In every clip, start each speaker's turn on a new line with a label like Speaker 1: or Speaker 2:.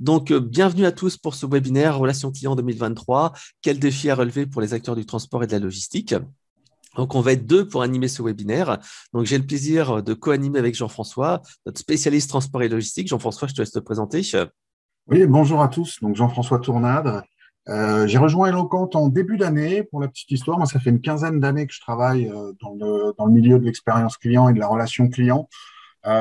Speaker 1: Bienvenue à tous pour ce webinaire Relations clients 2023. Quel défi à relever pour les acteurs du transport et de la logistique? On va être deux pour animer ce webinaire. J'ai le plaisir de co-animer avec Jean-François, notre spécialiste transport et logistique. Jean-François, je te laisse te présenter.
Speaker 2: Oui, bonjour à tous. Donc Jean-François Tournade. J'ai rejoint Eloquent en début d'année. Pour la petite histoire, moi, ça fait une quinzaine d'années que je travaille dans le milieu de l'expérience client et de la relation client.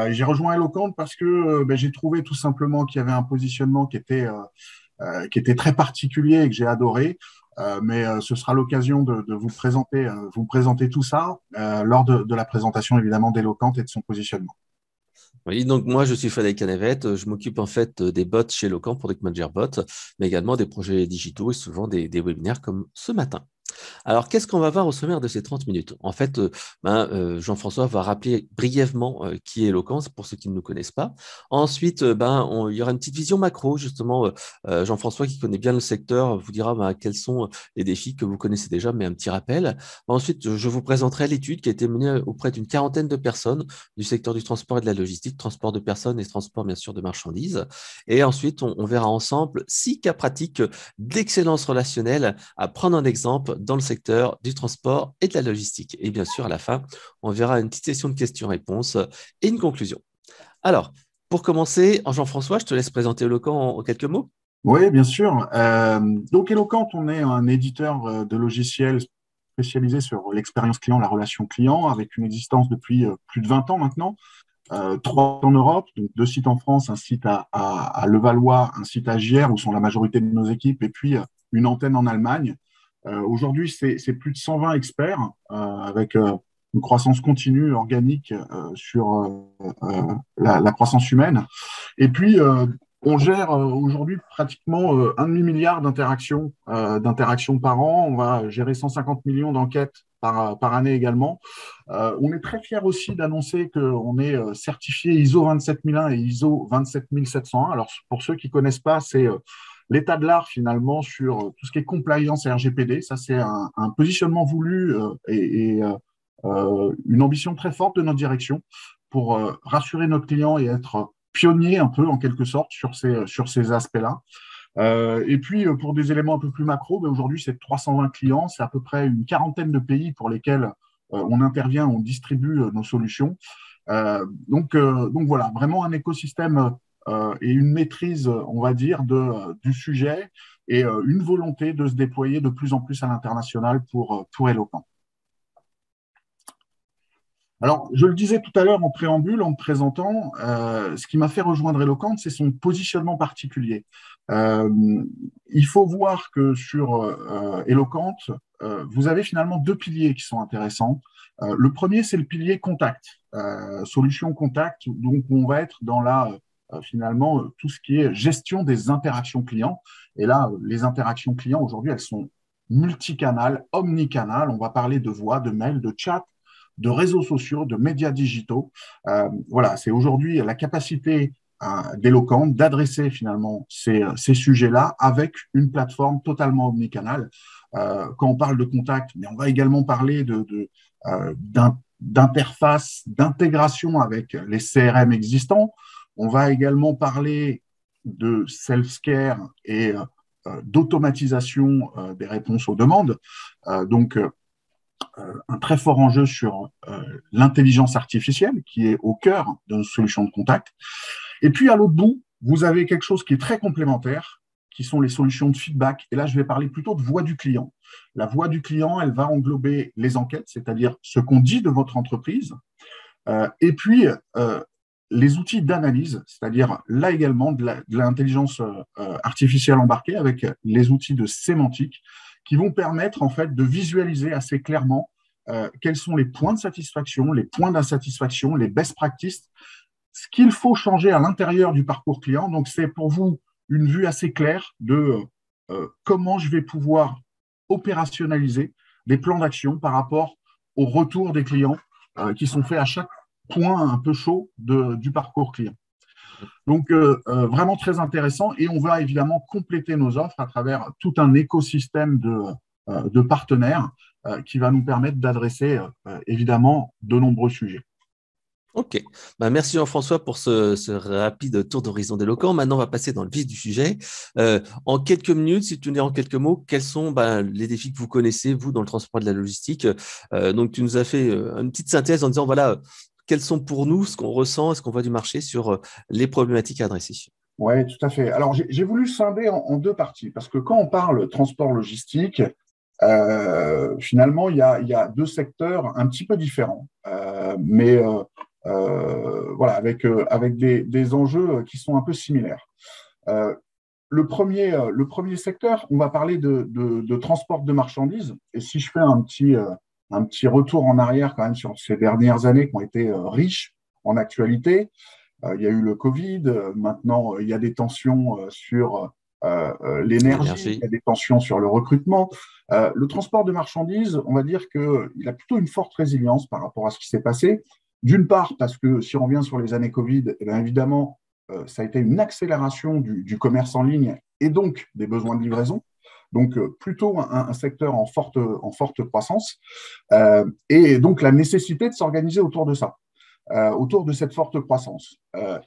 Speaker 2: J'ai rejoint Eloquent parce que j'ai trouvé tout simplement qu'il y avait un positionnement qui était très particulier et que j'ai adoré. Mais ce sera l'occasion de vous présenter tout ça lors de la présentation évidemment d'Eloquent et de son positionnement.
Speaker 1: Oui, donc moi, je suis Frédéric Canavette. Je m'occupe en fait des bots chez Locan, Product Manager Bot, mais également des projets digitaux et souvent des webinaires comme ce matin. Alors, qu'est-ce qu'on va voir au sommaire de ces 30 minutes? En fait, Jean-François va rappeler brièvement qui est Eloquence pour ceux qui ne nous connaissent pas. Ensuite, il y aura une petite vision macro, justement. Jean-François, qui connaît bien le secteur, vous dira quels sont les défis que vous connaissez déjà, mais un petit rappel. Ensuite, je vous présenterai l'étude qui a été menée auprès d'une quarantaine de personnes du secteur du transport et de la logistique, transport de personnes et transport, bien sûr, de marchandises. Et ensuite, on verra ensemble 6 cas pratiques d'excellence relationnelle à prendre en exemple dans le secteur du transport et de la logistique. Et bien sûr, à la fin, on verra une petite session de questions-réponses et une conclusion. Alors, pour commencer, Jean-François, je te laisse présenter Eloquent en quelques mots.
Speaker 2: Oui, bien sûr. Donc, Eloquent, on est un éditeur de logiciels spécialisé sur l'expérience client, la relation client, avec une existence depuis plus de 20 ans maintenant. 3 en Europe, donc 2 sites en France, un site à Levallois, un site à Gières, où sont la majorité de nos équipes, et puis une antenne en Allemagne. Aujourd'hui, c'est plus de 120 experts, avec une croissance continue, organique sur la croissance humaine. Et puis, on gère aujourd'hui pratiquement 1,5 milliard d'interactions par an. On va gérer 150 millions d'enquêtes par année également. On est très fiers aussi d'annoncer qu'on est certifié ISO 27001 et ISO 27701. Alors, pour ceux qui ne connaissent pas, c'est l'état de l'art finalement sur tout ce qui est compliance et RGPD. Ça, c'est un positionnement voulu et une ambition très forte de notre direction pour rassurer notre client et être pionnier un peu en quelque sorte sur ces aspects-là. Et puis, pour des éléments un peu plus macro, aujourd'hui, c'est 320 clients, c'est à peu près une quarantaine de pays pour lesquels on intervient, on distribue nos solutions. Donc voilà, vraiment un écosystème et une maîtrise, on va dire, du sujet et une volonté de se déployer de plus en plus à l'international pour Eloquent. Alors, je le disais tout à l'heure en préambule, en me présentant, ce qui m'a fait rejoindre Eloquent, c'est son positionnement particulier. Euh, il faut voir que sur Eloquent, vous avez finalement 2 piliers qui sont intéressants. Le premier, c'est le pilier contact, solution contact. Donc, on va être dans finalement tout ce qui est gestion des interactions clients. Et là, les interactions clients, aujourd'hui, elles sont multicanales, omnicanales. On va parler de voix, de mail, de chat, de réseaux sociaux, de médias digitaux. Voilà, c'est aujourd'hui la capacité d'Eloquent d'adresser finalement ces sujets-là avec une plateforme totalement omnicanale. Quand on parle de contact, mais on va également parler d'interface, d'intégration avec les CRM existants. On va également parler de self-care et d'automatisation des réponses aux demandes. Donc, un très fort enjeu sur l'intelligence artificielle qui est au cœur de nos solutions de contact. Et puis, à l'autre bout, vous avez quelque chose qui est très complémentaire, qui sont les solutions de feedback. Et là, je vais parler plutôt de voix du client. La voix du client, elle va englober les enquêtes, c'est-à-dire ce qu'on dit de votre entreprise, et puis les outils d'analyse, c'est-à-dire là également de l'intelligence artificielle embarquée avec les outils de sémantique qui vont permettre en fait de visualiser assez clairement quels sont les points de satisfaction, les points d'insatisfaction, les best practices, ce qu'il faut changer à l'intérieur du parcours client. Donc, c'est pour vous une vue assez claire de comment je vais pouvoir opérationnaliser des plans d'action par rapport au retour des clients qui sont faits à chaque point un peu chaud du parcours client. Donc, vraiment très intéressant. Et on va évidemment compléter nos offres à travers tout un écosystème de partenaires qui va nous permettre d'adresser évidemment de nombreux sujets.
Speaker 1: Ok. Merci Jean-François pour ce rapide tour d'horizon d'Eloquent. Maintenant, on va passer dans le vif du sujet. En quelques minutes, si tu nous dis en quelques mots, quels sont les défis que vous connaissez, vous, dans le transport de la logistique? Donc, tu nous as fait une petite synthèse en disant, voilà, quels sont pour nous ce qu'on ressent, ce qu'on voit du marché sur les problématiques à adresser.
Speaker 2: Oui, tout à fait. Alors, j'ai voulu scinder en deux parties, parce que quand on parle transport logistique, finalement, il y a deux secteurs un petit peu différents, voilà, avec des enjeux qui sont un peu similaires. Euh, le premier secteur, on va parler de transport de marchandises. Et si je fais un petit retour en arrière quand même sur ces dernières années qui ont été riches en actualité, il y a eu le Covid, maintenant il y a des tensions sur l'énergie, il y
Speaker 1: L'énergie.
Speaker 2: a des tensions sur le recrutement. Le transport de marchandises, on va dire qu'il a plutôt une forte résilience par rapport à ce qui s'est passé. D'une part, parce que si on revient sur les années Covid, eh bien évidemment, ça a été une accélération du commerce en ligne et donc des besoins de livraison. Donc, plutôt un secteur en forte croissance. Et donc, la nécessité de s'organiser autour de ça, autour de cette forte croissance.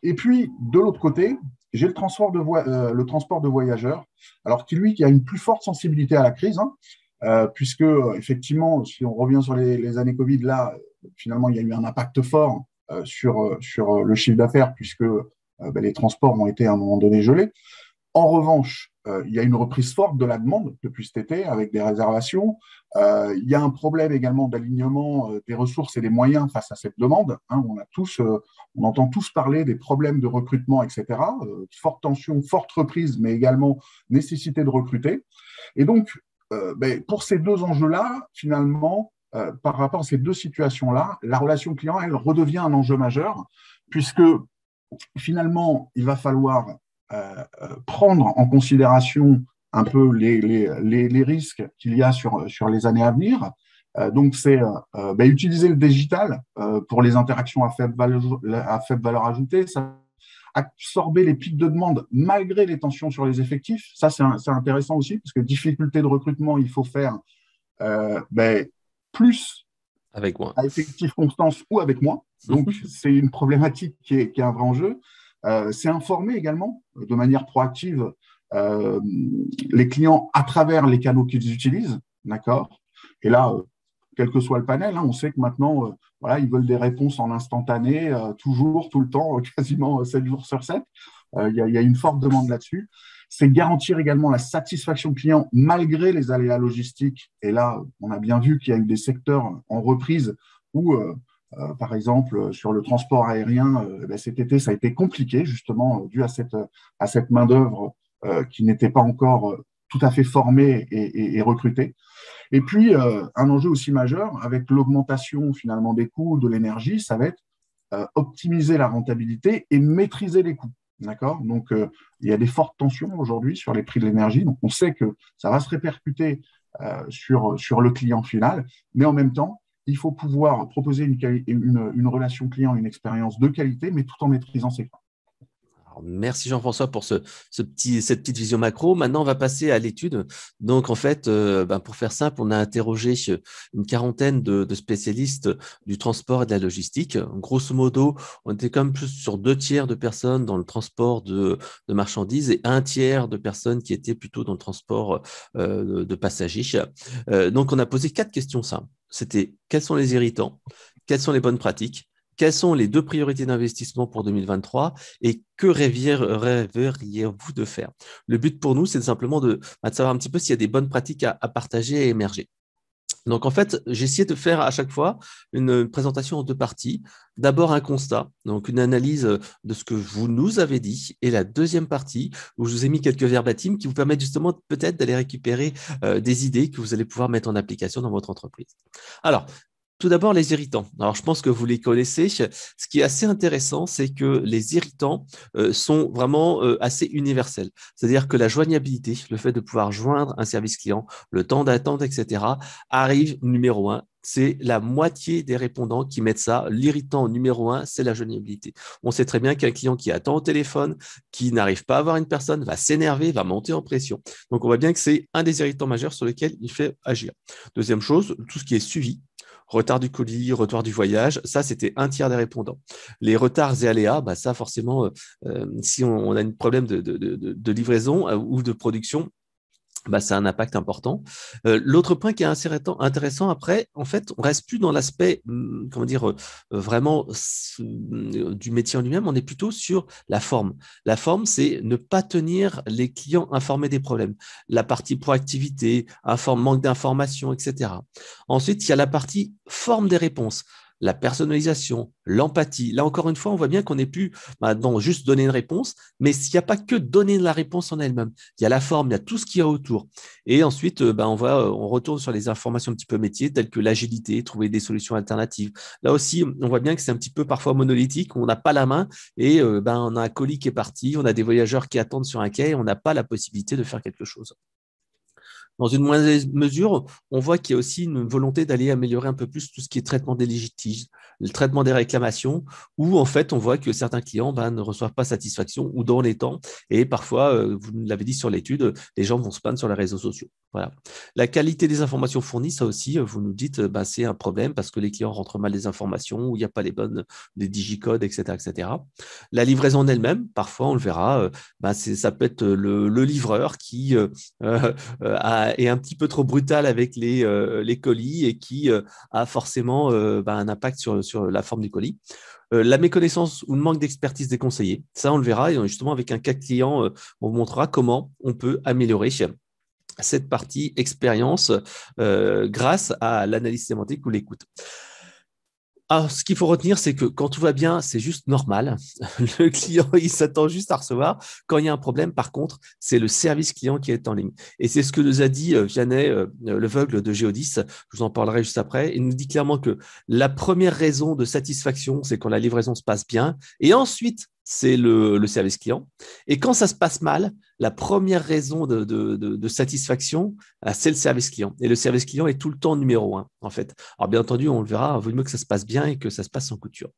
Speaker 2: Et puis, de l'autre côté, j'ai le transport de voyageurs, alors qui a une plus forte sensibilité à la crise, hein, puisque, effectivement, si on revient sur les années Covid, là, finalement, il y a eu un impact fort sur le chiffre d'affaires, puisque les transports ont été à un moment donné gelés. En revanche, il y a une reprise forte de la demande depuis cet été avec des réservations. Il y a un problème également d'alignement des ressources et des moyens face à cette demande, hein. On entend tous parler des problèmes de recrutement, etc. Forte tension, forte reprise, mais également nécessité de recruter. Et donc, pour ces deux enjeux-là, finalement, par rapport à ces deux situations-là, la relation client, elle redevient un enjeu majeur, puisque finalement, il va falloir prendre en considération un peu les risques qu'il y a sur les années à venir. Donc, c'est utiliser le digital pour les interactions à faible valeur ajoutée, ça absorber les pics de demande malgré les tensions sur les effectifs. Ça, c'est intéressant aussi, parce que difficulté de recrutement, il faut faire plus
Speaker 1: Avec moi.
Speaker 2: à effectif constance ou avec moi. Donc, c'est une problématique qui est un vrai enjeu. C'est informer également de manière proactive euh, les clients à travers les canaux qu'ils utilisent. D'accord. Et là, quel que soit le panel, hein, on sait que maintenant, voilà, ils veulent des réponses en instantané, toujours, tout le temps, quasiment 7 jours sur 7. Il y a une forte demande là-dessus. C'est garantir également la satisfaction client malgré les aléas logistiques. Et là, on a bien vu qu'il y a eu des secteurs en reprise où, par exemple, sur le transport aérien, cet été, ça a été compliqué, justement, dû à cette main-d'œuvre qui n'était pas encore tout à fait formée et recrutée. Et puis, un enjeu aussi majeur, avec l'augmentation finalement des coûts de l'énergie, ça va être optimiser la rentabilité et maîtriser les coûts. D'accord. Donc, il y a des fortes tensions aujourd'hui sur les prix de l'énergie. Donc, on sait que ça va se répercuter sur le client final, mais en même temps, il faut pouvoir proposer une relation client, une expérience de qualité, mais tout en maîtrisant ses coûts.
Speaker 1: Alors, merci Jean-François pour cette petite vision macro. Maintenant, on va passer à l'étude. Donc, en fait, pour faire simple, on a interrogé une quarantaine de spécialistes du transport et de la logistique. Grosso modo, on était quand même plus sur 2 tiers de personnes dans le transport de marchandises et 1 tiers de personnes qui étaient plutôt dans le transport de passagers. Donc, on a posé 4 questions simples. C'était quels sont les irritants, quelles sont les bonnes pratiques, quelles sont les 2 priorités d'investissement pour 2023 et que rêveriez-vous de faire? Le but pour nous, c'est simplement de savoir un petit peu s'il y a des bonnes pratiques à partager et émerger. Donc, en fait, j'ai essayé de faire à chaque fois une présentation en 2 parties. D'abord, un constat, donc une analyse de ce que vous nous avez dit. Et la deuxième partie, où je vous ai mis quelques verbatims qui vous permettent justement peut-être d'aller récupérer des idées que vous allez pouvoir mettre en application dans votre entreprise. Alors, tout d'abord, les irritants. Alors, je pense que vous les connaissez. Ce qui est assez intéressant, c'est que les irritants sont vraiment assez universels. C'est-à-dire que la joignabilité, le fait de pouvoir joindre un service client, le temps d'attente, etc., arrive numéro 1. C'est la moitié des répondants qui mettent ça. L'irritant numéro 1, c'est la joignabilité. On sait très bien qu'un client qui attend au téléphone, qui n'arrive pas à avoir une personne, va s'énerver, va monter en pression. Donc, on voit bien que c'est un des irritants majeurs sur lesquels il fait agir. Deuxième chose, tout ce qui est suivi. Retard du colis, retard du voyage, ça, c'était un tiers des répondants. Les retards et aléas, bah, ça, forcément, si on a un problème de livraison ou de production, bah, ça a un impact important. L'autre point qui est assez intéressant après, en fait, on reste plus dans l'aspect, comment dire, vraiment du métier en lui-même, on est plutôt sur la forme. La forme, c'est ne pas tenir les clients informés des problèmes. La partie proactivité, manque d'information, etc. Ensuite, il y a la partie forme des réponses, la personnalisation, l'empathie. Là, encore une fois, on voit bien qu'on n'est plus dans juste donner une réponse, mais s'il n'y a pas que donner la réponse en elle-même. Il y a la forme, il y a tout ce qu'il y a autour. Et ensuite, on retourne sur les informations un petit peu métiers, telles que l'agilité, trouver des solutions alternatives. Là aussi, on voit bien que c'est un petit peu parfois monolithique, on n'a pas la main et on a un colis qui est parti, on a des voyageurs qui attendent sur un quai, on n'a pas la possibilité de faire quelque chose. Dans une moindre mesure, on voit qu'il y a aussi une volonté d'aller améliorer un peu plus tout ce qui est traitement des litiges, le traitement des réclamations, où en fait on voit que certains clients ne reçoivent pas satisfaction ou dans les temps. Et parfois, vous l'avez dit sur l'étude, les gens vont se plaindre sur les réseaux sociaux. Voilà. La qualité des informations fournies, ça aussi, vous nous dites, c'est un problème parce que les clients rentrent mal les informations, ou il n'y a pas des digicodes, etc., etc. La livraison en elle-même, parfois on le verra, ça peut être le livreur qui est un petit peu trop brutal avec les colis et qui a forcément un impact sur la forme du colis. La méconnaissance ou le manque d'expertise des conseillers, ça on le verra, et justement avec un cas client, on vous montrera comment on peut améliorer cette partie expérience grâce à l'analyse sémantique ou l'écoute. Alors, ce qu'il faut retenir, c'est que quand tout va bien, c'est juste normal. Le client, il s'attend juste à recevoir. Quand il y a un problème, par contre, c'est le service client qui est en ligne. Et c'est ce que nous a dit Vianney Leveugle de Geodis. Je vous en parlerai juste après. Il nous dit clairement que la première raison de satisfaction, c'est quand la livraison se passe bien. Et ensuite, c'est le service client. Et quand ça se passe mal, la première raison de satisfaction, c'est le service client. Et le service client est tout le temps numéro un, en fait. Alors, bien entendu, on le verra, il vaut mieux que ça se passe bien et que ça se passe sans couture.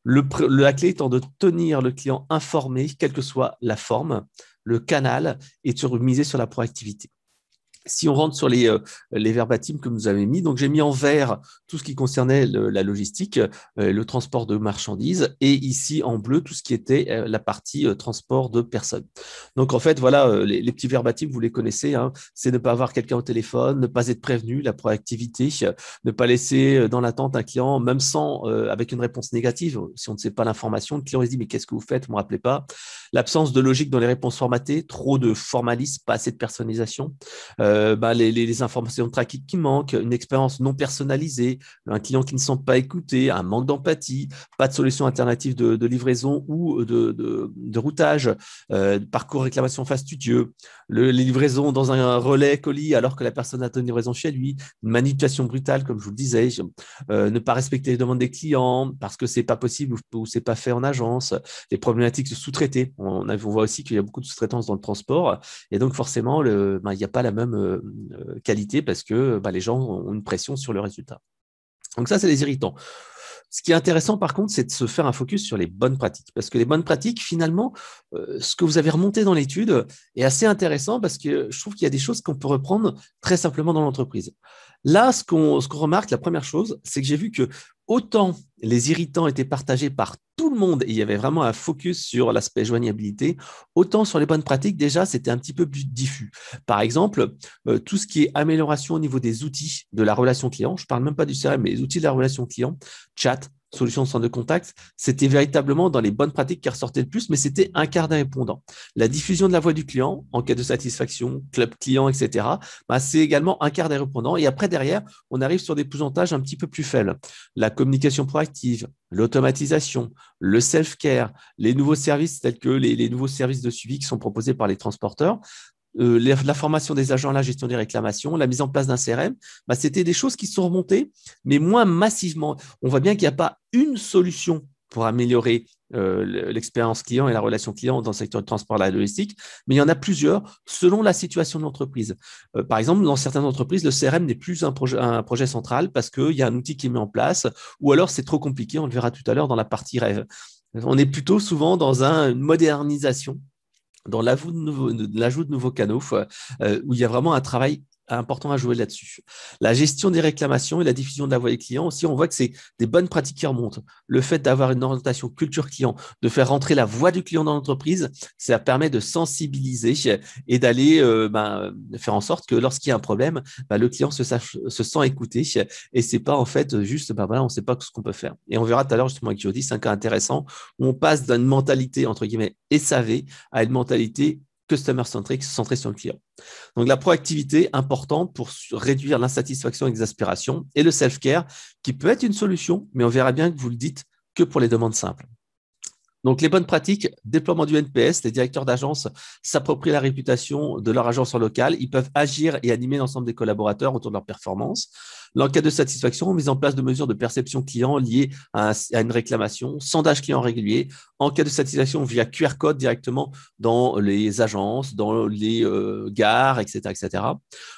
Speaker 1: La clé étant de tenir le client informé, quelle que soit la forme, le canal, et de miser sur la proactivité. Si on rentre sur les verbatims que vous avez mis, donc j'ai mis en vert tout ce qui concernait la logistique, le transport de marchandises, et ici en bleu tout ce qui était la partie transport de personnes. Donc en fait, voilà, les petits verbatims, vous les connaissez, hein, c'est ne pas avoir quelqu'un au téléphone, ne pas être prévenu, la proactivité, ne pas laisser dans l'attente un client, même sans avec une réponse négative. Si on ne sait pas l'information, le client se dit mais qu'est-ce que vous faites, vous ne me rappelez pas. L'absence de logique dans les réponses formatées, trop de formalisme, pas assez de personnalisation. Les informations de tracking qui manquent, une expérience non personnalisée, un client qui ne sent pas écouté, un manque d'empathie, pas de solution alternative de livraison ou de routage, parcours réclamation fastidieux, les livraisons dans un relais colis alors que la personne a une livraison chez lui, une manipulation brutale, comme je vous le disais, ne pas respecter les demandes des clients parce que c'est pas possible ou c'est pas fait en agence, les problématiques de sous-traités. On voit aussi qu'il y a beaucoup de sous-traitance dans le transport et donc forcément, il n'y a pas la même qualité parce que les gens ont une pression sur le résultat. Donc ça, c'est les irritants. Ce qui est intéressant, par contre, c'est de se faire un focus sur les bonnes pratiques. Parce que les bonnes pratiques, finalement, ce que vous avez remonté dans l'étude est assez intéressant parce que je trouve qu'il y a des choses qu'on peut reprendre très simplement dans l'entreprise. Là, ce qu'on remarque, la première chose, c'est que j'ai vu que autant les irritants étaient partagés par tout le monde et il y avait vraiment un focus sur l'aspect joignabilité, autant sur les bonnes pratiques, déjà, c'était un petit peu plus diffus. Par exemple, tout ce qui est amélioration au niveau des outils de la relation client, je ne parle même pas du CRM, mais les outils de la relation client, chat, solution de centre de contact, c'était véritablement dans les bonnes pratiques qui ressortaient le plus, mais c'était un quart des répondants. La diffusion de la voix du client, en cas de satisfaction, club client, etc., c'est également un quart des répondants. Et après, derrière, on arrive sur des pourcentages un petit peu plus faibles. La communication proactive, l'automatisation, le self-care, les nouveaux services tels que les nouveaux services de suivi qui sont proposés par les transporteurs, la formation des agents, la gestion des réclamations, la mise en place d'un CRM, c'était des choses qui sont remontées, mais moins massivement. On voit bien qu'il n'y a pas une solution pour améliorer l'expérience client et la relation client dans le secteur du transport et de la logistique, mais il y en a plusieurs selon la situation de l'entreprise. Par exemple, dans certaines entreprises, le CRM n'est plus un projet central parce qu'il y a un outil qui est mis en place, ou alors c'est trop compliqué, on le verra tout à l'heure dans la partie rêve. On est plutôt souvent dans une modernisation, dans l'ajout de nouveaux canaux, où il y a vraiment un travail important à jouer là-dessus. La gestion des réclamations et la diffusion de la voix des clients aussi, on voit que c'est des bonnes pratiques qui remontent. Le fait d'avoir une orientation culture client, de faire rentrer la voix du client dans l'entreprise, ça permet de sensibiliser et d'aller faire en sorte que lorsqu'il y a un problème, le client se sent écouté et c'est pas en fait juste, voilà, on ne sait pas ce qu'on peut faire. Et on verra tout à l'heure justement avec Jody, c'est un cas intéressant où on passe d'une mentalité entre guillemets SAV à une mentalité customer centric, centrée sur le client. Donc, la proactivité importante pour réduire l'insatisfaction et l'exaspération et le self-care qui peut être une solution, mais on verra bien que vous le dites que pour les demandes simples. Donc, les bonnes pratiques, déploiement du NPS, les directeurs d'agence s'approprient la réputation de leur agence en local. Ils peuvent agir et animer l'ensemble des collaborateurs autour de leur performance. L'enquête de satisfaction, mise en place de mesures de perception client liées à une réclamation, sondage client régulier, enquête de satisfaction via QR code directement dans les agences, dans les gares, etc., etc.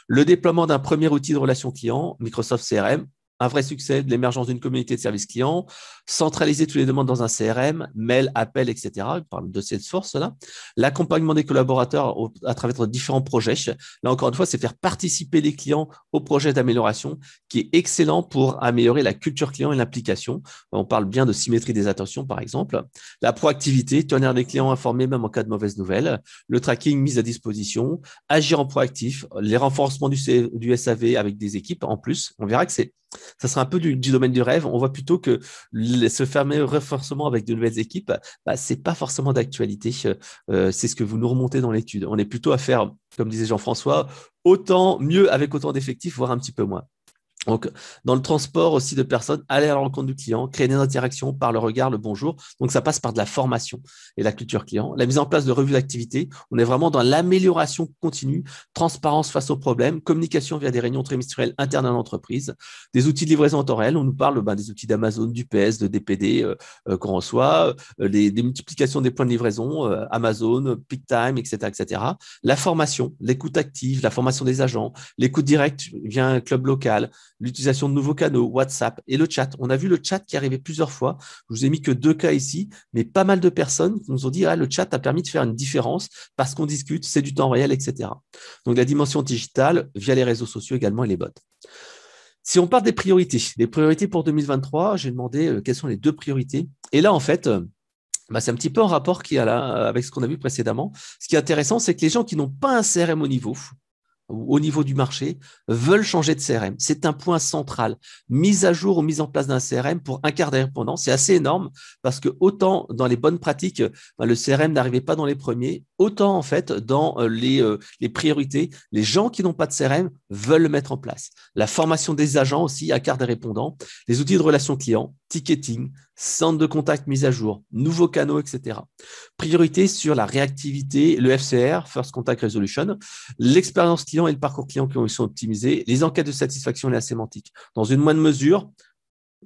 Speaker 1: Le déploiement d'un premier outil de relation client, Microsoft CRM, un vrai succès de l'émergence d'une communauté de services clients, centraliser toutes les demandes dans un CRM, mail, appel, etc. On parle de Salesforce, là. L'accompagnement des collaborateurs à travers différents projets. Là, encore une fois, c'est faire participer les clients au projet d'amélioration qui est excellent pour améliorer la culture client et l'application. On parle bien de symétrie des attentions, par exemple. La proactivité, tenir les clients informés même en cas de mauvaises nouvelles. Le tracking mis à disposition. Agir en proactif. Les renforcements du SAV avec des équipes en plus. On verra que ça sera un peu du domaine du rêve. On voit plutôt que ce fameux renforcement avec de nouvelles équipes, ce n'est pas forcément d'actualité. C'est ce que vous nous remontez dans l'étude. On est plutôt à faire, comme disait Jean-François, autant mieux avec autant d'effectifs, voire un petit peu moins. Donc, dans le transport aussi de personnes, aller à la rencontre du client, créer des interactions par le regard, le bonjour. Donc, ça passe par de la formation et la culture client. La mise en place de revues d'activité. On est vraiment dans l'amélioration continue, transparence face aux problèmes, communication via des réunions trimestrielles internes à l'entreprise, des outils de livraison en temps réel. On nous parle des outils d'Amazon, d'UPS, de DPD qu'on reçoit, des multiplications des points de livraison, Amazon, Peak Time, etc., etc. La formation, l'écoute active, la formation des agents, l'écoute directe via un club local, l'utilisation de nouveaux canaux, WhatsApp et le chat. On a vu le chat qui arrivait plusieurs fois. Je vous ai mis que 2 cas ici, mais pas mal de personnes qui nous ont dit le chat a permis de faire une différence parce qu'on discute, c'est du temps réel, etc. Donc, la dimension digitale via les réseaux sociaux également et les bots. Si on parle des priorités pour 2023, j'ai demandé quelles sont les 2 priorités. Et là, en fait, c'est un petit peu en rapport avec ce qu'on a vu précédemment. Ce qui est intéressant, c'est que les gens qui n'ont pas un CRM au niveau du marché, veulent changer de CRM. C'est un point central. Mise à jour ou mise en place d'un CRM pour un quart des répondants, c'est assez énorme parce que autant dans les bonnes pratiques, le CRM n'arrivait pas dans les premiers, autant en fait dans les priorités, les gens qui n'ont pas de CRM veulent le mettre en place. La formation des agents aussi, un quart des répondants, les outils de relation client, ticketing, centre de contact mise à jour, nouveaux canaux, etc. Priorité sur la réactivité, le FCR, First Contact Resolution, l'expérience client et le parcours client qui sont optimisés, les enquêtes de satisfaction et la sémantique. Dans une moindre mesure,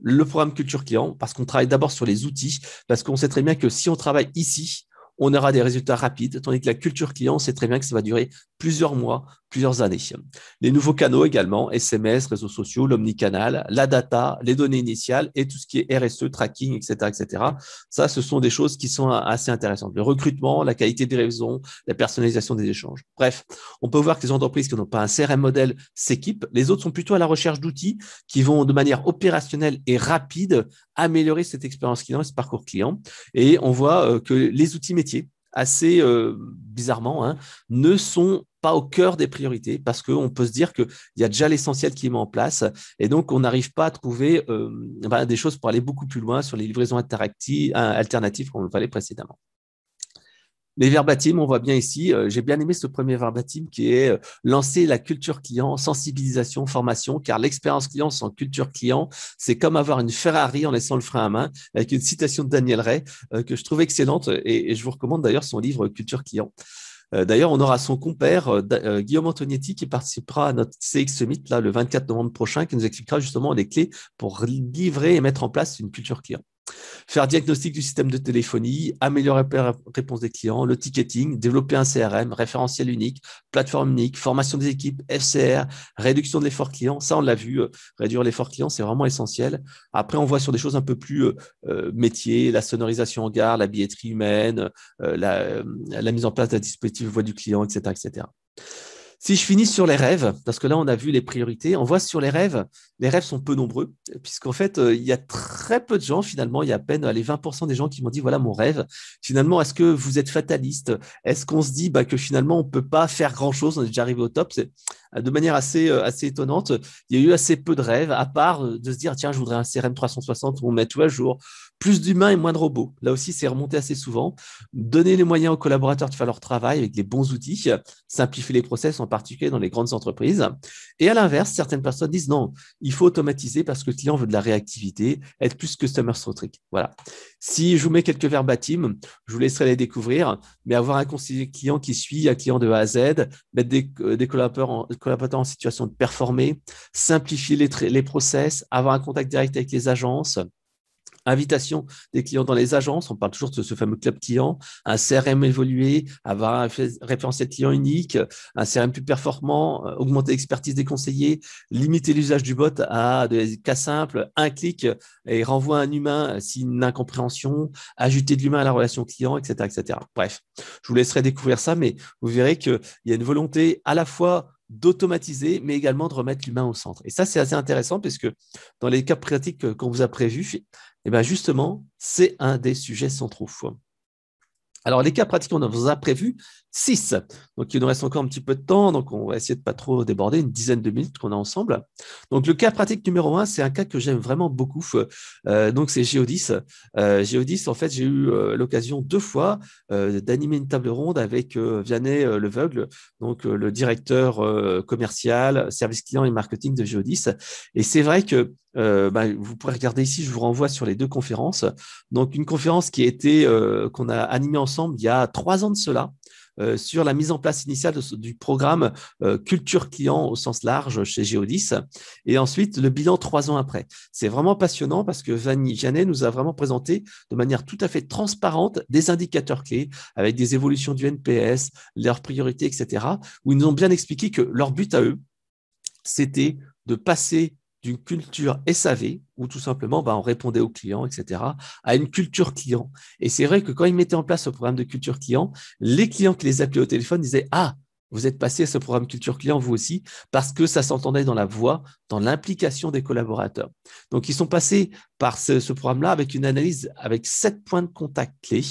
Speaker 1: le programme culture client, parce qu'on travaille d'abord sur les outils, parce qu'on sait très bien que si on travaille ici, on aura des résultats rapides, tandis que la culture client, on sait très bien que ça va durer plusieurs mois, plusieurs années. Les nouveaux canaux également, SMS, réseaux sociaux, l'omnicanal, la data, les données initiales et tout ce qui est RSE, tracking, etc., etc. Ça, ce sont des choses qui sont assez intéressantes. Le recrutement, la qualité des réseaux, la personnalisation des échanges. Bref, on peut voir que les entreprises qui n'ont pas un CRM modèle s'équipent. Les autres sont plutôt à la recherche d'outils qui vont de manière opérationnelle et rapide améliorer cette expérience client et ce parcours client. Et on voit que les outils métiers, assez bizarrement, ne sont pas au cœur des priorités parce qu'on peut se dire qu'il y a déjà l'essentiel qui est mis en place et donc on n'arrive pas à trouver des choses pour aller beaucoup plus loin sur les livraisons alternatives comme on le fallait précédemment. Les verbatims, on voit bien ici, j'ai bien aimé ce premier verbatim qui est lancer la culture client, sensibilisation, formation, car l'expérience client sans culture client, c'est comme avoir une Ferrari en laissant le frein à main, avec une citation de Daniel Ray que je trouve excellente et je vous recommande d'ailleurs son livre Culture client. D'ailleurs, on aura son compère Guillaume Antonietti qui participera à notre CX Summit là, le 24 novembre prochain, qui nous expliquera justement les clés pour livrer et mettre en place une culture client. Faire diagnostic du système de téléphonie, améliorer la réponse des clients, le ticketing, développer un CRM, référentiel unique, plateforme unique, formation des équipes, FCR, réduction de l'effort client. Ça, on l'a vu, réduire l'effort client, c'est vraiment essentiel. Après, on voit sur des choses un peu plus métiers, la sonorisation en gare, la billetterie humaine, la mise en place d'un dispositif voix du client, etc., etc. Si je finis sur les rêves, parce que là, on a vu les priorités, on voit sur les rêves sont peu nombreux, puisqu'en fait, il y a très peu de gens, finalement, il y a à peine les 20% des gens qui m'ont dit, voilà mon rêve. Finalement, est-ce que vous êtes fataliste? Est-ce qu'on se dit que finalement, on ne peut pas faire grand-chose, on est déjà arrivé au top? C'est de manière assez étonnante. Il y a eu assez peu de rêves, à part de se dire, tiens, je voudrais un CRM 360 où on met tout à jour, plus d'humains et moins de robots. Là aussi, c'est remonté assez souvent. Donner les moyens aux collaborateurs de faire leur travail avec les bons outils, simplifier les process, en particulier dans les grandes entreprises. Et à l'inverse, certaines personnes disent non, il faut automatiser parce que le client veut de la réactivité, être plus customer-centric. Voilà. Si je vous mets quelques verbatims, je vous laisserai les découvrir, mais avoir un conseiller client qui suit un client de A à Z, mettre des collaborateurs en situation de performer, simplifier les process, avoir un contact direct avec les agences, invitation des clients dans les agences, on parle toujours de ce fameux club client, un CRM évolué, avoir un référentiel client unique, un CRM plus performant, augmenter l'expertise des conseillers, limiter l'usage du bot à des cas simples, un clic et renvoi un humain si une incompréhension, ajouter de l'humain à la relation client, etc., etc. Bref, je vous laisserai découvrir ça, mais vous verrez qu'il y a une volonté à la fois d'automatiser, mais également de remettre l'humain au centre. Et ça, c'est assez intéressant puisque dans les cas pratiques qu'on vous a prévus, et bien justement, c'est un des sujets centraux. Alors, les cas pratiques, on vous a prévu 6. Donc, il nous reste encore un petit peu de temps. Donc, on va essayer de ne pas trop déborder, une dizaine de minutes qu'on a ensemble. Donc, le cas pratique numéro 1, c'est un cas que j'aime vraiment beaucoup. Donc, c'est Geodis. Geodis, en fait, j'ai eu l'occasion 2 fois d'animer une table ronde avec Vianney Leveugle, donc le directeur commercial, service client et marketing de Geodis. Et c'est vrai que vous pourrez regarder ici, je vous renvoie sur les 2 conférences. Donc, une conférence qui a été qu'on a animée ensemble il y a 3 ans de cela, sur la mise en place initiale du programme culture client au sens large chez Geodis, et ensuite le bilan 3 ans après. C'est vraiment passionnant parce que Vianney nous a vraiment présenté de manière tout à fait transparente des indicateurs clés avec des évolutions du NPS, leurs priorités, etc., où ils nous ont bien expliqué que leur but à eux, c'était de passer d'une culture SAV, où tout simplement, on répondait aux clients, etc., à une culture client. Et c'est vrai que quand ils mettaient en place ce programme de culture client, les clients qui les appelaient au téléphone disaient « Ah, vous êtes passé à ce programme culture client, vous aussi », parce que ça s'entendait dans la voix, dans l'implication des collaborateurs. Donc, ils sont passés par ce programme-là avec une analyse avec 7 points de contact clés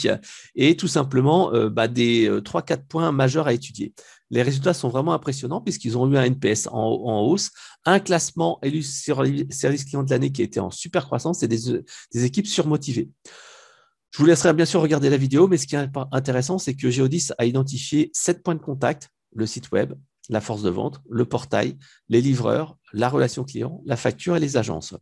Speaker 1: et tout simplement des 3-4 points majeurs à étudier. Les résultats sont vraiment impressionnants puisqu'ils ont eu un NPS en hausse, un classement élu sur les services clients de l'année qui était en super croissance et des équipes surmotivées. Je vous laisserai bien sûr regarder la vidéo, mais ce qui est intéressant, c'est que Geodis a identifié 7 points de contact, le site web, la force de vente, le portail, les livreurs, la relation client, la facture et les agences.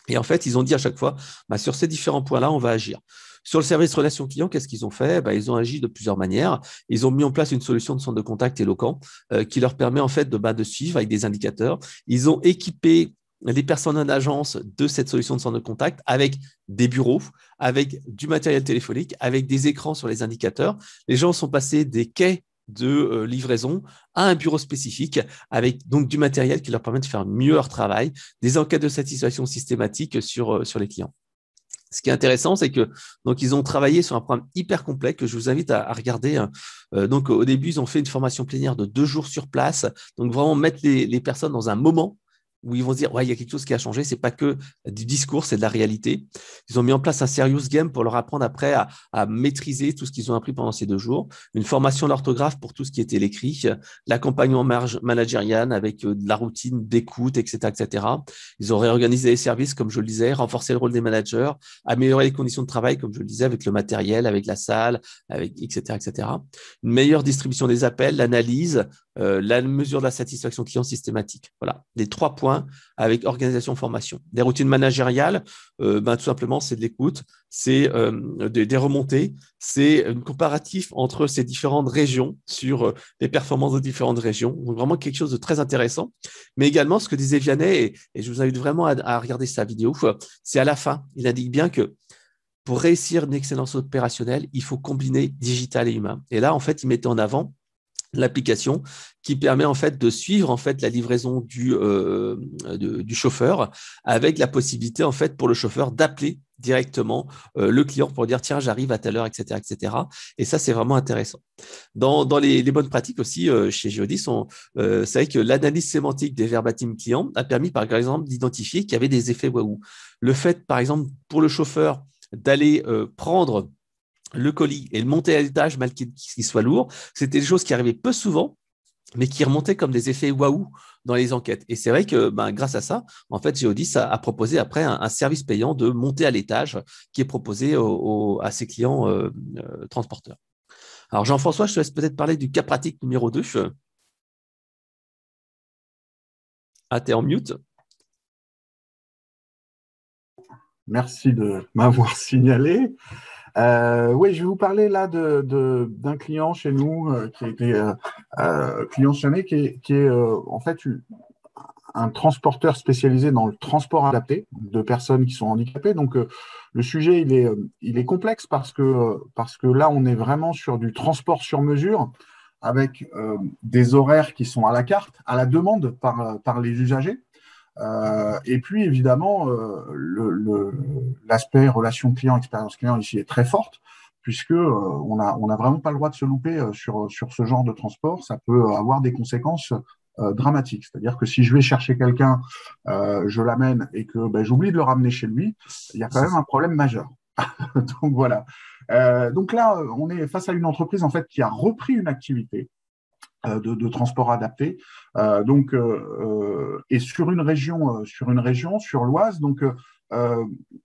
Speaker 1: Et en fait, ils ont dit à chaque fois, sur ces différents points-là, on va agir. Sur le service relation client, qu'est-ce qu'ils ont fait? Ils ont agi de plusieurs manières. Ils ont mis en place une solution de centre de contact éloquent qui leur permet en fait de suivre avec des indicateurs. Ils ont équipé les personnes en agence de cette solution de centre de contact avec des bureaux, avec du matériel téléphonique, avec des écrans sur les indicateurs. Les gens sont passés des quais de livraison à un bureau spécifique avec donc du matériel qui leur permet de faire mieux leur travail, des enquêtes de satisfaction systématiques sur les clients. Ce qui est intéressant, c'est que donc ils ont travaillé sur un programme hyper complet que je vous invite à regarder. Donc au début, ils ont fait une formation plénière de 2 jours sur place. Donc vraiment mettre les personnes dans un moment où ils vont se dire, ouais, il y a quelque chose qui a changé, c'est pas que du discours, c'est de la réalité. Ils ont mis en place un serious game pour leur apprendre après à maîtriser tout ce qu'ils ont appris pendant ces 2 jours, une formation d'orthographe pour tout ce qui était l'écrit, l'accompagnement managérial avec de la routine d'écoute, etc., etc. Ils ont réorganisé les services, comme je le disais, renforcé le rôle des managers, améliorer les conditions de travail, comme je le disais, avec le matériel, avec la salle, avec etc., etc. Une meilleure distribution des appels, l'analyse, la mesure de la satisfaction client systématique. Voilà, les 3 points avec organisation, formation. Des routines managériales, tout simplement, c'est de l'écoute, c'est des remontées, c'est un comparatif entre ces différentes régions sur les performances de différentes régions. Donc, vraiment quelque chose de très intéressant. Mais également, ce que disait Vianney, et je vous invite vraiment à regarder sa vidéo, c'est à la fin, il indique bien que pour réussir une excellence opérationnelle, il faut combiner digital et humain. Et là, en fait, il mettait en avant l'application qui permet en fait de suivre en fait la livraison du chauffeur avec la possibilité en fait pour le chauffeur d'appeler directement le client pour dire tiens j'arrive à telle heure etc etc et ça c'est vraiment intéressant dans les bonnes pratiques aussi chez Geodis c'est vrai que l'analyse sémantique des verbatim clients a permis par exemple d'identifier qu'il y avait des effets waouh le fait par exemple pour le chauffeur d'aller prendre le colis et le monter à l'étage, mal qu'il soit lourd, c'était des choses qui arrivaient peu souvent, mais qui remontaient comme des effets waouh dans les enquêtes. Et c'est vrai que grâce à ça, en fait, Geodis a proposé après un service payant de monter à l'étage qui est proposé à ses clients transporteurs. Alors Jean-François, je te laisse peut-être parler du cas pratique numéro 2. Ah, tu es en mute.
Speaker 2: Merci de m'avoir signalé. Oui, je vais vous parler là d'un client chez nous qui était client chez nous qui est en fait un transporteur spécialisé dans le transport adapté de personnes qui sont handicapées. Donc, le sujet, il est complexe parce que là, on est vraiment sur du transport sur mesure avec des horaires qui sont à la carte, à la demande par les usagers. Et puis, évidemment, l'aspect relation client, expérience client ici est très forte, puisque on a vraiment pas le droit de se louper sur ce genre de transport. Ça peut avoir des conséquences dramatiques. C'est-à-dire que si je vais chercher quelqu'un, je l'amène et que j'oublie de le ramener chez lui, il y a quand même un problème majeur. Donc voilà. Donc là, on est face à une entreprise en fait qui a repris une activité de transport adapté. Et sur une région, sur l'Oise. Donc,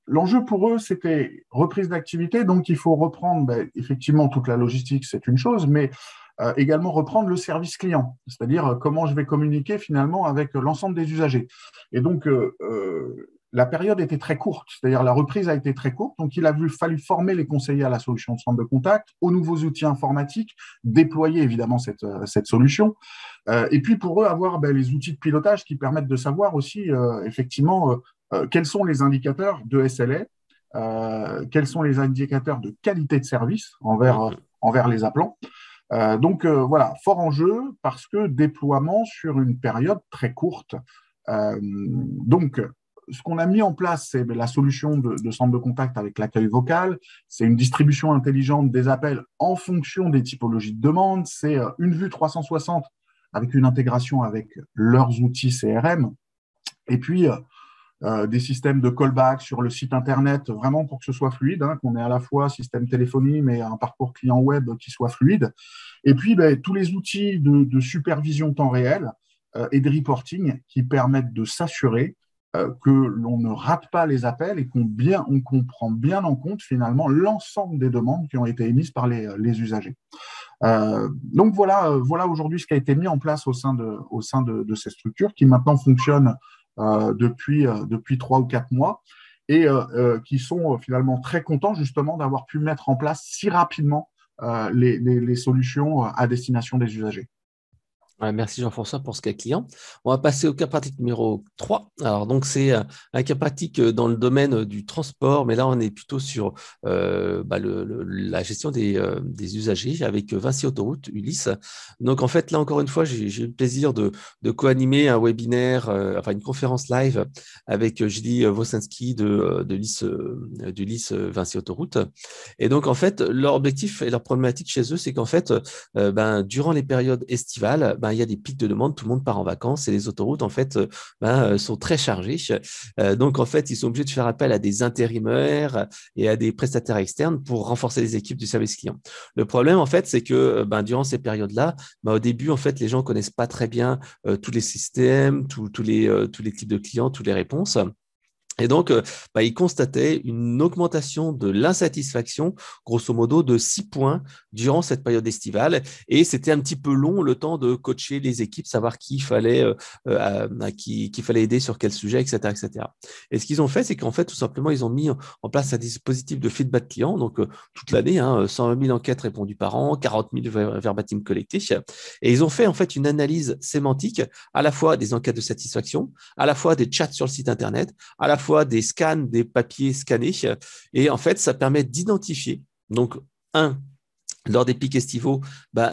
Speaker 2: l'enjeu pour eux, c'était reprise d'activité. Donc, il faut reprendre, effectivement, toute la logistique, c'est une chose, mais également reprendre le service client, c'est-à-dire comment je vais communiquer finalement avec l'ensemble des usagers. Et donc, la période était très courte, c'est-à-dire la reprise a été très courte, donc il a fallu former les conseillers à la solution de centre de contact, aux nouveaux outils informatiques, déployer évidemment cette solution, et puis pour eux avoir les outils de pilotage qui permettent de savoir aussi effectivement quels sont les indicateurs de SLA, quels sont les indicateurs de qualité de service envers les appelants. Donc voilà, fort enjeu parce que déploiement sur une période très courte. Donc, ce qu'on a mis en place, c'est la solution de centre de contact avec l'accueil vocal. C'est une distribution intelligente des appels en fonction des typologies de demande. C'est une vue 360 avec une intégration avec leurs outils CRM. Et puis, des systèmes de callback sur le site Internet, vraiment pour que ce soit fluide, qu'on ait à la fois système téléphonie, mais un parcours client web qui soit fluide. Et puis, tous les outils de supervision temps réel et de reporting qui permettent de s'assurer que l'on ne rate pas les appels et on comprend bien en compte finalement l'ensemble des demandes qui ont été émises par les usagers. Donc voilà aujourd'hui ce qui a été mis en place au sein de ces structures qui maintenant fonctionnent depuis 3 ou 4 mois et qui sont finalement très contents justement d'avoir pu mettre en place si rapidement les solutions à destination des usagers.
Speaker 1: Merci Jean-François pour ce cas client. On va passer au cas pratique numéro 3. Alors, donc, c'est un cas pratique dans le domaine du transport, mais là, on est plutôt sur la gestion des usagers avec Vinci Autoroute, Ulysse. Donc, en fait, là, encore une fois, j'ai eu le plaisir de co-animer un webinaire, une conférence live avec Julie Wosinski d'Ulysse Vinci Autoroute. Et donc, en fait, leur objectif et leur problématique chez eux, c'est qu'en fait, durant les périodes estivales, il y a des pics de demande, tout le monde part en vacances et les autoroutes, en fait, sont très chargées. Donc, en fait, ils sont obligés de faire appel à des intérimaires et à des prestataires externes pour renforcer les équipes du service client. Le problème, en fait, c'est que durant ces périodes-là, au début, en fait, les gens ne connaissent pas très bien tous les systèmes, tous les types de clients, toutes les réponses. Et donc, il constatait une augmentation de l'insatisfaction, grosso modo, de 6 points durant cette période estivale. Et c'était un petit peu long le temps de coacher les équipes, savoir qui fallait aider sur quel sujet, etc., etc. Et ce qu'ils ont fait, c'est qu'en fait, tout simplement, ils ont mis en place un dispositif de feedback client. Donc, toute l'année, 120 000 enquêtes répondues par an, 40 000 verbatim collectés. Et ils ont fait en fait une analyse sémantique à la fois des enquêtes de satisfaction, à la fois des chats sur le site Internet, à la fois des scans, des papiers scannés. Et en fait, ça permet d'identifier, donc, Lors des pics estivaux,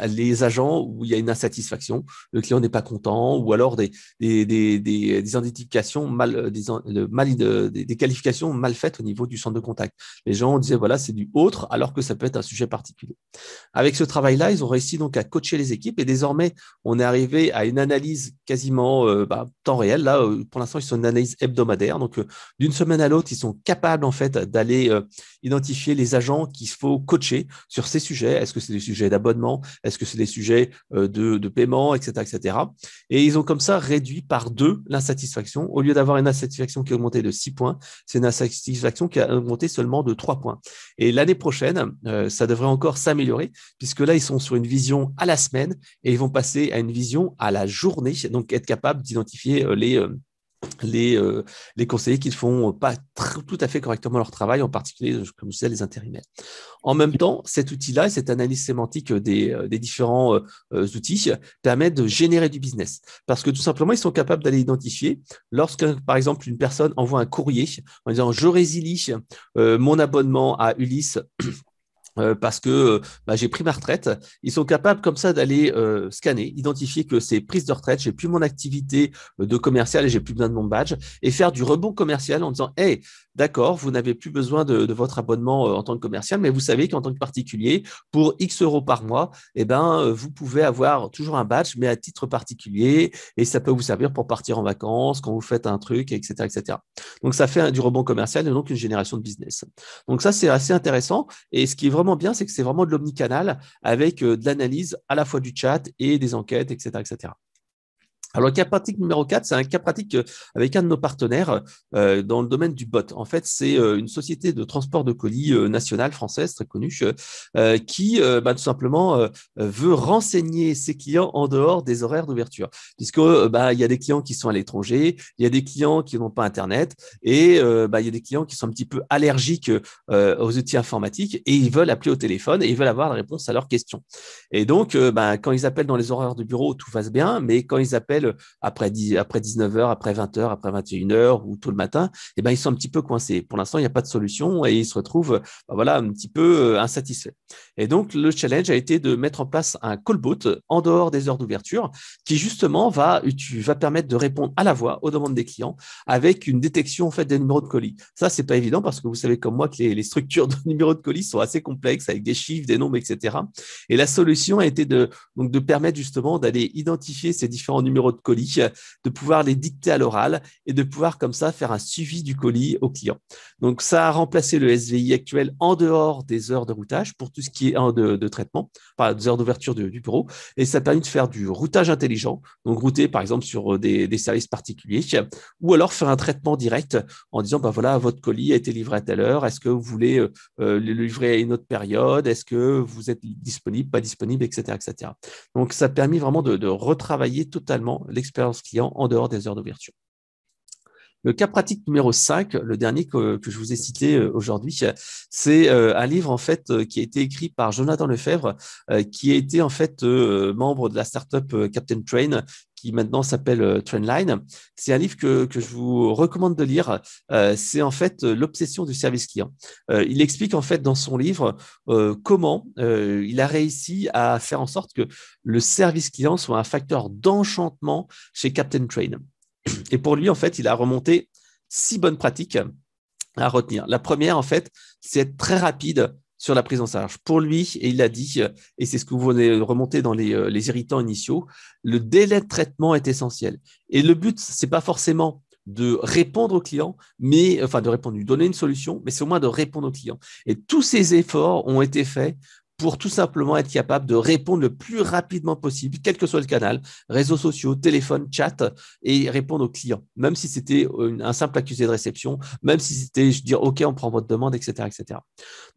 Speaker 1: les agents où il y a une insatisfaction, le client n'est pas content, ou alors des identifications des qualifications mal faites au niveau du centre de contact. Les gens disaient voilà, c'est du autre, alors que ça peut être un sujet particulier. Avec ce travail-là, ils ont réussi donc à coacher les équipes et désormais, on est arrivé à une analyse quasiment temps réel. Là, pour l'instant, ils sont une analyse hebdomadaire. Donc, d'une semaine à l'autre, ils sont capables en fait d'aller identifier les agents qu'il faut coacher sur ces sujets. Est-ce que c'est des sujets d'abonnement? Est-ce que c'est des sujets de paiement, etc., etc. Et ils ont comme ça réduit par 2 l'insatisfaction. Au lieu d'avoir une insatisfaction qui a augmenté de 6 points, c'est une insatisfaction qui a augmenté seulement de 3 points. Et l'année prochaine, ça devrait encore s'améliorer, puisque là, ils sont sur une vision à la semaine et ils vont passer à une vision à la journée, donc être capable d'identifier les conseillers qui ne font pas tout à fait correctement leur travail, en particulier, comme je disais, les intérimaires. En même temps, cet outil-là, cette analyse sémantique des différents outils permettent de générer du business. Parce que tout simplement, ils sont capables d'aller identifier lorsque, par exemple, une personne envoie un courrier en disant « Je résilie mon abonnement à Ulysse » parce que j'ai pris ma retraite, ils sont capables comme ça d'aller scanner, identifier que c'est prise de retraite, j'ai plus mon activité de commercial et j'ai plus besoin de mon badge, et faire du rebond commercial en disant hey, d'accord, vous n'avez plus besoin de votre abonnement en tant que commercial, mais vous savez qu'en tant que particulier, pour X euros par mois, vous pouvez avoir toujours un badge, mais à titre particulier, et ça peut vous servir pour partir en vacances, quand vous faites un truc, etc., etc. Donc ça fait du rebond commercial et donc une génération de business. Donc ça, c'est assez intéressant. Et ce qui est vraiment bien, c'est que c'est vraiment de l'omnicanal avec de l'analyse à la fois du chat et des enquêtes, etc., etc. Alors, le cas pratique numéro 4, c'est un cas pratique avec un de nos partenaires dans le domaine du bot. En fait, c'est une société de transport de colis nationale française, très connue, qui tout simplement veut renseigner ses clients en dehors des horaires d'ouverture. Puisque il y a des clients qui sont à l'étranger, il y a des clients qui n'ont pas Internet et il y a des clients qui sont un petit peu allergiques aux outils informatiques et ils veulent appeler au téléphone et ils veulent avoir la réponse à leurs questions. Et donc, quand ils appellent dans les horaires de bureau, tout va bien, mais quand ils appellent après 19h, après 20h, après 21h ou tôt le matin, ils sont un petit peu coincés. Pour l'instant, il n'y a pas de solution et ils se retrouvent un petit peu insatisfaits. Et donc, le challenge a été de mettre en place un callbot en dehors des heures d'ouverture qui, justement, va permettre de répondre à la voix aux demandes des clients avec une détection en fait, des numéros de colis. Ça, c'est pas évident parce que vous savez comme moi que les structures de numéros de colis sont assez complexes avec des chiffres, des nombres, etc. Et la solution a été de permettre justement d'aller identifier ces différents numéros de colis, de pouvoir les dicter à l'oral et de pouvoir comme ça faire un suivi du colis au client. Donc, ça a remplacé le SVI actuel en dehors des heures de routage pour tout ce qui est de traitement, des heures d'ouverture du bureau. Et ça permet de faire du routage intelligent, donc router par exemple sur des services particuliers, ou alors faire un traitement direct en disant, voilà, votre colis a été livré à telle heure, est-ce que vous voulez le livrer à une autre période, est-ce que vous êtes disponible, pas disponible, etc., etc. Donc, ça a permis vraiment de retravailler totalement l'expérience client en dehors des heures d'ouverture. Le cas pratique numéro 5, le dernier que je vous ai cité aujourd'hui, c'est un livre en fait qui a été écrit par Jonathan Lefebvre, qui a été en fait membre de la startup Captain Train, qui maintenant s'appelle Trainline. C'est un livre que je vous recommande de lire. C'est en fait l'obsession du service client. Il explique en fait dans son livre comment il a réussi à faire en sorte que le service client soit un facteur d'enchantement chez Captain Train. Et pour lui, en fait, il a remonté 6 bonnes pratiques à retenir. La première, en fait, c'est être très rapide sur la prise en charge. Pour lui, et il l'a dit, et c'est ce que vous venez remonter dans les irritants initiaux, le délai de traitement est essentiel. Et le but, c'est pas forcément de répondre aux clients, mais enfin de répondre, lui donner une solution, mais c'est au moins de répondre aux clients. Et tous ces efforts ont été faits pour tout simplement être capable de répondre le plus rapidement possible, quel que soit le canal, réseaux sociaux, téléphone, chat, et répondre aux clients, même si c'était un simple accusé de réception, même si c'était je dire OK, on prend votre demande, etc., etc.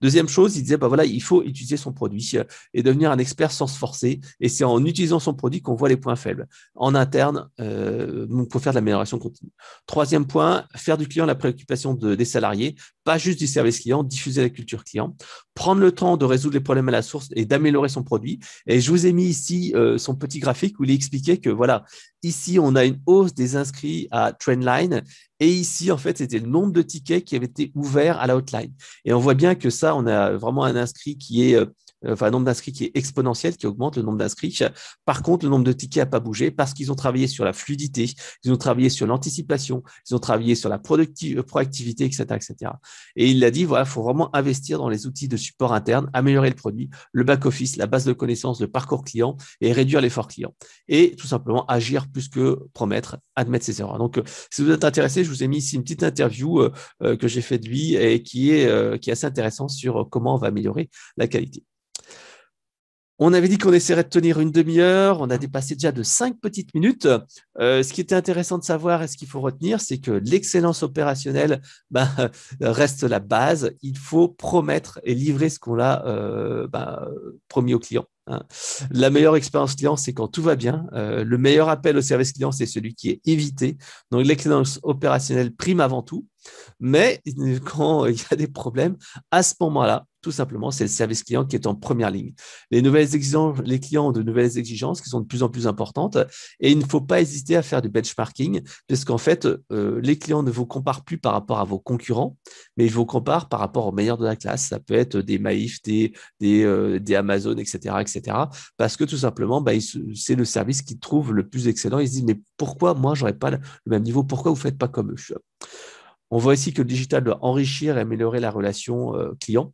Speaker 1: Deuxième chose, il disait voilà, il faut utiliser son produit et devenir un expert sans se forcer. Et c'est en utilisant son produit qu'on voit les points faibles. En interne, il faut faire de l'amélioration continue. Troisième point, faire du client la préoccupation des salariés, pas juste du service client, diffuser la culture client, prendre le temps de résoudre les problèmes à la source et d'améliorer son produit. Et je vous ai mis ici son petit graphique où il expliquait que voilà, ici, on a une hausse des inscrits à Trendline. Et ici, en fait, c'était le nombre de tickets qui avaient été ouverts à la hotline. Et on voit bien que ça, on a vraiment un inscrit qui est enfin un nombre d'inscrits qui est exponentiel, qui augmente le nombre d'inscrits. Par contre, le nombre de tickets n'a pas bougé parce qu'ils ont travaillé sur la fluidité, ils ont travaillé sur l'anticipation, ils ont travaillé sur la proactivité, etc., etc. Et il a dit, voilà, il faut vraiment investir dans les outils de support interne, améliorer le produit, le back-office, la base de connaissances, le parcours client et réduire l'effort client. Et tout simplement agir plus que promettre, admettre ses erreurs. Donc, si vous êtes intéressé, je vous ai mis ici une petite interview que j'ai faite de lui et qui est assez intéressante sur comment on va améliorer la qualité. On avait dit qu'on essaierait de tenir une demi-heure. On a dépassé déjà de 5 petites minutes. Ce qui était intéressant de savoir et ce qu'il faut retenir, c'est que l'excellence opérationnelle reste la base. Il faut promettre et livrer ce qu'on a promis au client. Hein. La meilleure expérience client, c'est quand tout va bien. Le meilleur appel au service client, c'est celui qui est évité. Donc, l'excellence opérationnelle prime avant tout. Mais quand il y a des problèmes, à ce moment-là, tout simplement, c'est le service client qui est en première ligne. Les clients ont de nouvelles exigences qui sont de plus en plus importantes et il ne faut pas hésiter à faire du benchmarking parce qu'en fait, les clients ne vous comparent plus par rapport à vos concurrents, mais ils vous comparent par rapport aux meilleurs de la classe. Ça peut être des Maïf, des Amazon, etc., etc. Parce que tout simplement, c'est le service qu'ils trouvent le plus excellent. Ils se disent, mais pourquoi moi, je n'aurais pas le même niveau? Pourquoi vous ne faites pas comme eux? On voit ici que le digital doit enrichir et améliorer la relation client.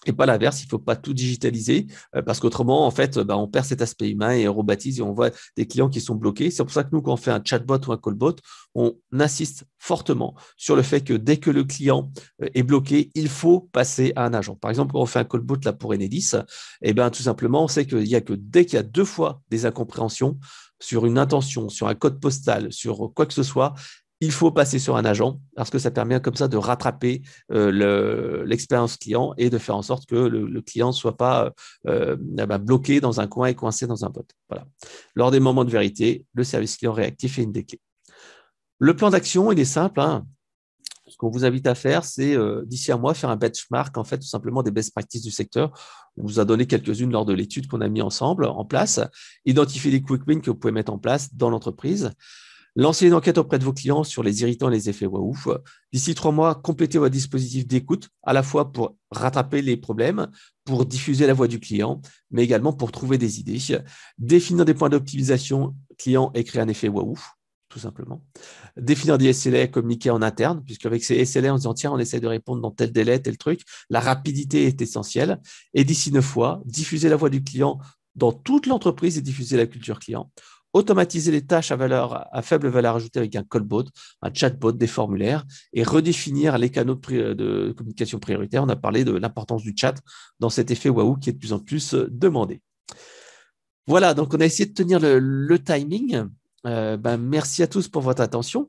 Speaker 1: Et pas l'inverse, il ne faut pas tout digitaliser parce qu'autrement, en fait, on perd cet aspect humain et on rebaptise et on voit des clients qui sont bloqués. C'est pour ça que nous, quand on fait un chatbot ou un callbot, on insiste fortement sur le fait que dès que le client est bloqué, il faut passer à un agent. Par exemple, quand on fait un callbot là, pour Enedis, tout simplement, on sait qu'il y a que dès qu'il y a 2 fois des incompréhensions sur une intention, sur un code postal, sur quoi que ce soit, il faut passer sur un agent parce que ça permet comme ça de rattraper l'expérience client et de faire en sorte que le client ne soit pas bloqué dans un coin et coincé dans un bot. Voilà. Lors des moments de vérité, le service client réactif est une des clés. Le plan d'action, il est simple. Hein. Ce qu'on vous invite à faire, c'est d'ici un mois, faire un benchmark, en fait, tout simplement des best practices du secteur. On vous a donné quelques-unes lors de l'étude qu'on a mis ensemble en place. Identifier les quick wins que vous pouvez mettre en place dans l'entreprise. Lancez une enquête auprès de vos clients sur les irritants et les effets waouh. D'ici 3 mois, complétez votre dispositif d'écoute, à la fois pour rattraper les problèmes, pour diffuser la voix du client, mais également pour trouver des idées. Définir des points d'optimisation client et créer un effet waouh, tout simplement. Définir des SLA communiqués en interne, puisqu'avec ces SLA, on se dit, tiens, on essaie de répondre dans tel délai, tel truc. La rapidité est essentielle. Et d'ici 9 mois, diffuser la voix du client dans toute l'entreprise et diffuser la culture client. Automatiser les tâches à faible valeur ajoutée avec un callbot, un chatbot, des formulaires et redéfinir les canaux de communication prioritaires. On a parlé de l'importance du chat dans cet effet waouh qui est de plus en plus demandé. Voilà, donc on a essayé de tenir le timing. Merci à tous pour votre attention.